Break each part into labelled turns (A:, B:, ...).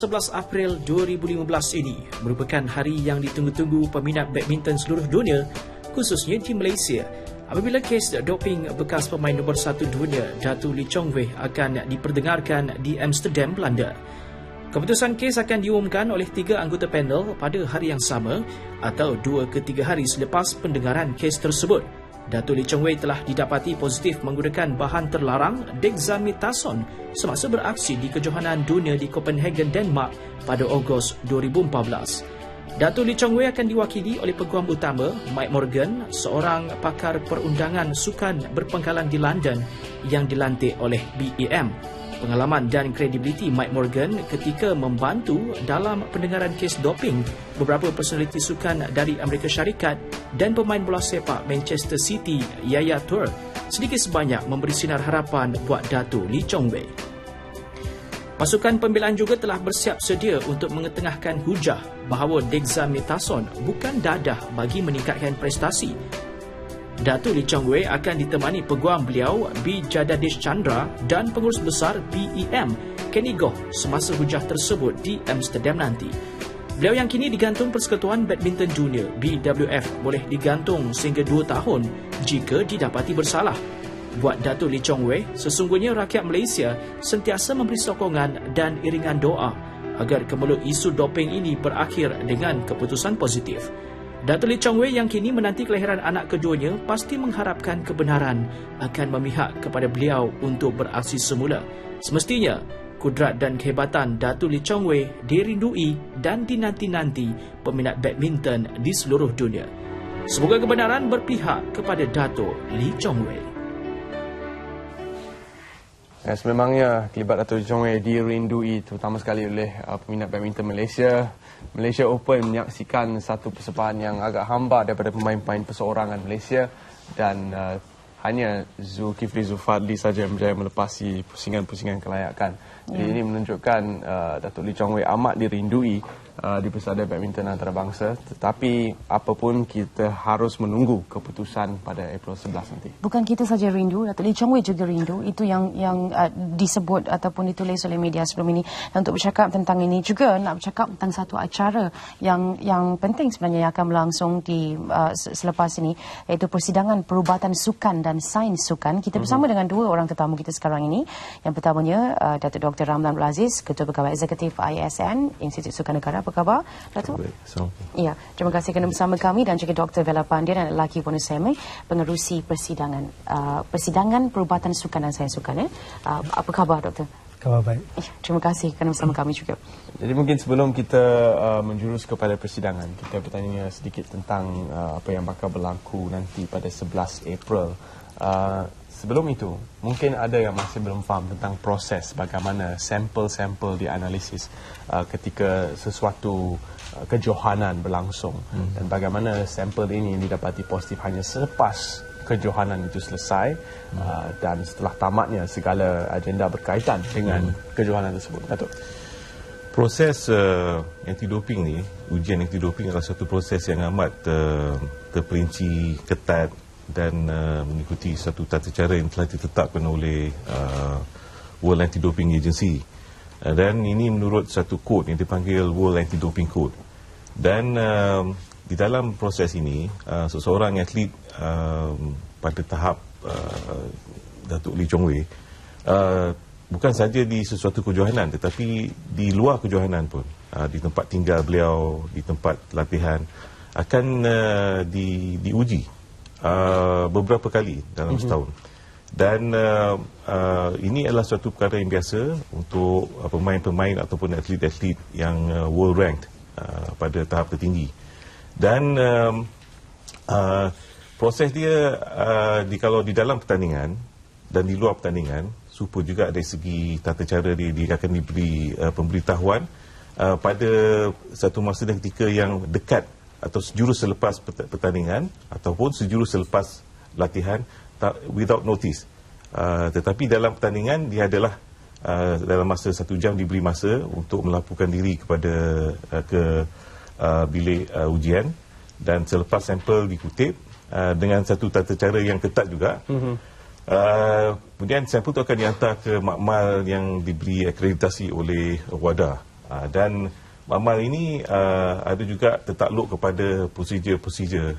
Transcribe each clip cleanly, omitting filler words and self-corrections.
A: 11 April 2015 ini merupakan hari yang ditunggu-tunggu peminat badminton seluruh dunia, khususnya di Malaysia, apabila kes doping bekas pemain nombor 1 dunia Datuk Lee Chong Wei akan diperdengarkan di Amsterdam, Belanda. Keputusan kes akan diumumkan oleh 3 anggota panel pada hari yang sama atau 2 ke 3 hari selepas pendengaran kes tersebut. Datuk Lee Chong Wei telah didapati positif menggunakan bahan terlarang dexamethasone semasa beraksi di kejohanan dunia di Copenhagen, Denmark pada Ogos 2014. Datuk Lee Chong Wei akan diwakili oleh peguam utama Mike Morgan, seorang pakar perundangan sukan berpangkalan di London yang dilantik oleh BEM. Pengalaman dan kredibiliti Mike Morgan ketika membantu dalam pendengaran kes doping beberapa personaliti sukan dari Amerika Syarikat dan pemain bola sepak Manchester City Yaya Toure sedikit sebanyak memberi sinar harapan buat Datuk Lee Chong Wei. Pasukan pembelaan juga telah bersiap sedia untuk mengetengahkan hujah bahawa dexamethasone bukan dadah bagi meningkatkan prestasi. Datuk Lee Chong Wei akan ditemani peguam beliau B. Jagadish Chandra dan pengurus besar BEM Kenny Goh semasa hujah tersebut di Amsterdam nanti. Beliau yang kini digantung Persekutuan Badminton Dunia BWF boleh digantung sehingga 2 tahun jika didapati bersalah. Buat Datuk Lee Chong Wei, sesungguhnya rakyat Malaysia sentiasa memberi sokongan dan iringan doa agar kemelut isu doping ini berakhir dengan keputusan positif. Datuk Lee Chong Wei yang kini menanti kelahiran anak keduanya pasti mengharapkan kebenaran akan memihak kepada beliau untuk beraksi semula. Semestinya, kudrat dan kehebatan Datuk Lee Chong Wei dirindui dan dinanti-nanti peminat badminton di seluruh dunia. Semoga kebenaran berpihak kepada Datuk Lee Chong Wei.
B: Ya, sememangnya kelibat Datuk Lee Chong Wei dirindui terutama sekali oleh peminat badminton Malaysia. Malaysia Open menyaksikan satu persembahan yang agak hambar daripada pemain-pemain perseorangan Malaysia dan hanya Zulkifli Zulfadli saja yang berjaya melepasi pusingan-pusingan kelayakan. Jadi ini menunjukkan Datuk Lee Chong Wei amat dirindui di Persada Badminton Antarabangsa, tetapi apapun kita harus menunggu keputusan pada April 11 nanti.
C: Bukan kita saja rindu, Datuk Lee Chong Wei juga rindu. Itu yang disebut ataupun ditulis oleh media sebelum ini. Dan untuk bercakap tentang ini juga nak bercakap tentang satu acara yang penting sebenarnya yang akan berlangsung di selepas ini, iaitu persidangan perubatan sukan dan sains sukan. Kita bersama dengan 2 orang tetamu kita sekarang ini. Yang pertamanya Datuk Dr. Ramlan Abdul Aziz, Ketua Pegawai Eksekutif ISN Institut Sukan Negara. Apa khabar, Datuk? Ya, terima kasih kerana bersama kami, dan juga Dr. Vela Pandian dan Lelaki Bonuseme, pengerusi persidangan perubatan sukan dan sains sukan. Apa khabar, Doktor?
D: Khabar baik.
C: Terima kasih kerana bersama kami juga.
B: Jadi mungkin sebelum kita menjurus kepada persidangan, kita bertanya sedikit tentang apa yang bakal berlaku nanti pada 11 April. Sebelum itu, mungkin ada yang masih belum faham tentang proses bagaimana sampel-sampel dianalisis ketika sesuatu kejohanan berlangsung dan bagaimana sampel ini didapati positif hanya selepas kejohanan itu selesai dan setelah tamatnya segala agenda berkaitan dengan kejohanan tersebut. Datuk.
E: Proses anti-doping ni, ujian anti-doping adalah satu proses yang amat terperinci, ketat dan mengikuti satu tata cara yang telah ditetapkan oleh World Anti-Doping Agency, dan ini menurut satu kod yang dipanggil World Anti-Doping Code. Dan di dalam proses ini seseorang atlet pada tahap Datuk Lee Chong Wei bukan saja di sesuatu kejohanan, tetapi di luar kejohanan pun, di tempat tinggal beliau, di tempat latihan, akan diuji beberapa kali dalam setahun. Dan ini adalah suatu perkara yang biasa untuk pemain-pemain ataupun atlet-atlet yang world ranked pada tahap tertinggi. Dan proses dia kalau di dalam pertandingan dan di luar pertandingan, supaya juga dari segi tata cara dia akan diberi pemberitahuan pada satu masa dan ketika yang dekat atau sejurus selepas pertandingan ataupun sejurus selepas latihan without notice. Tetapi dalam pertandingan dia adalah dalam masa 1 jam diberi masa untuk melaporkan diri kepada ke bilik ujian, dan selepas sampel dikutip dengan satu tata cara yang ketat juga. Kemudian sampel itu akan dihantar ke makmal yang diberi akreditasi oleh WADA, Dan amal ini ada juga tertakluk kepada prosedur-prosedur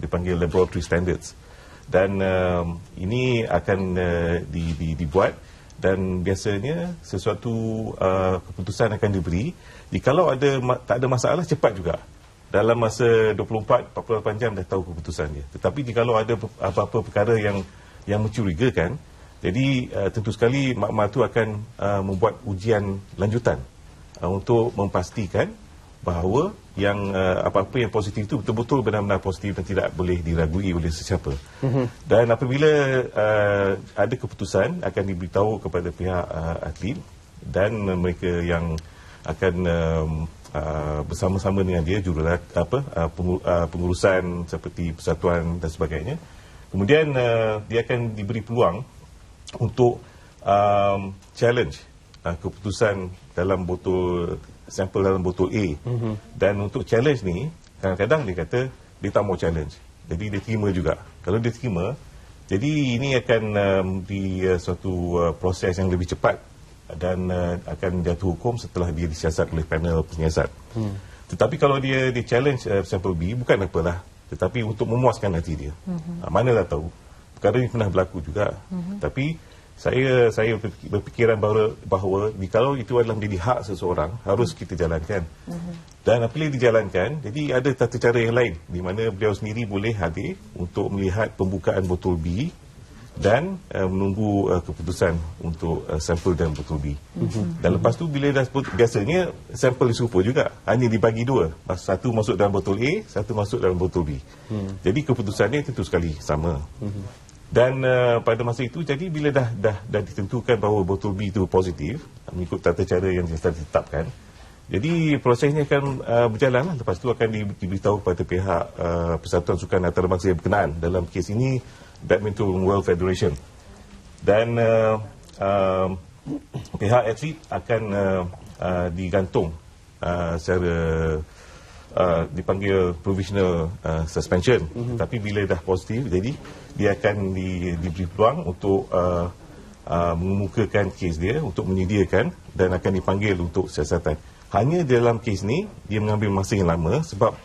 E: dipanggil laboratory standards. Dan ini akan dibuat dan biasanya sesuatu keputusan akan diberi. Jikalau tak ada masalah, cepat juga. Dalam masa 24-48 jam dah tahu keputusan dia. Tetapi jikalau ada apa-apa perkara yang mencurigakan, jadi tentu sekali makmal itu akan membuat ujian lanjutan untuk memastikan bahawa yang apa-apa yang positif itu betul-betul benar-benar positif dan tidak boleh diragui oleh sesiapa. Dan apabila ada keputusan, akan diberitahu kepada pihak atlet dan mereka yang akan bersama-sama dengan dia, pengurusan seperti persatuan dan sebagainya. Kemudian dia akan diberi peluang untuk challenge keputusan dalam sampel dalam botol A. Dan untuk challenge ni, kadang-kadang dia kata dia tak mau challenge. Jadi dia terima juga. Kalau dia terima, jadi ini akan di suatu proses yang lebih cepat dan akan jatuh hukum setelah dia disiasat oleh panel penyiasat. Tetapi kalau dia challenge sampel B, bukan apalah, tetapi untuk memuaskan hati dia. Manalah tahu, perkara ini pernah berlaku juga. Tapi saya berfikiran bahawa kalau itu adalah menjadi hak seseorang, harus kita jalankan. Dan apabila dijalankan, jadi ada tata cara yang lain di mana beliau sendiri boleh hadir untuk melihat pembukaan botol B dan menunggu keputusan untuk sampel dalam botol B. Dan lepas tu bila dah biasanya sampel serupa juga, hanya dibagi dua, satu masuk dalam botol A, satu masuk dalam botol B. Jadi keputusannya tentu sekali sama. Dan pada masa itu, jadi bila dah ditentukan bahawa botol B itu positif mengikut tata cara yang telah ditetapkan, jadi prosesnya akan berjalan. Lepas tu akan diberitahu kepada pihak Persatuan Sukan Antarabangsa yang berkenaan. Dalam kes ini Badminton World Federation. Dan pihak atlet akan digantung secara dipanggil provisional suspension. Tapi bila dah positif, jadi dia akan diberi peluang untuk mengemukakan kes dia, untuk menyediakan dan akan dipanggil untuk siasatan. Hanya dalam kes ni dia mengambil masa yang lama sebab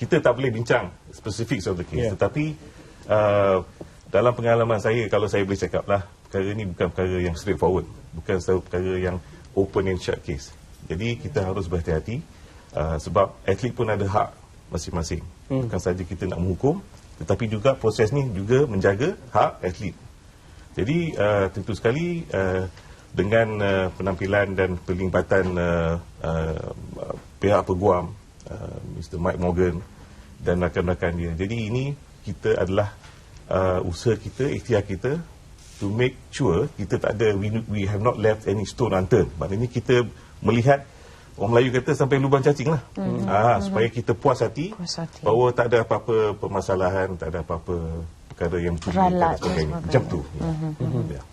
E: kita tak boleh bincang spesifik of the case. Tetapi dalam pengalaman saya, kalau saya boleh cakap lah, perkara ini bukan perkara yang straightforward, bukan perkara yang open and shut case. Jadi kita harus berhati-hati sebab atlet pun ada hak masing-masing. Bukan saja kita nak menghukum, tetapi juga proses ni juga menjaga hak atlet. Jadi tentu sekali dengan penampilan dan perlimbatan pihak peguam Mr. Mike Morgan dan rakan-rakan dia. Jadi ini kita adalah usaha kita, ikhtiar kita to make sure kita tak ada, we have not left any stone unturned. Maknanya kita melihat, orang Melayu kata sampai lubang cacing lah. Supaya kita puas hati bahawa tak ada apa-apa permasalahan, tak ada apa-apa perkara yang mencurigakan dan sebagainya. Macam tu. Ya.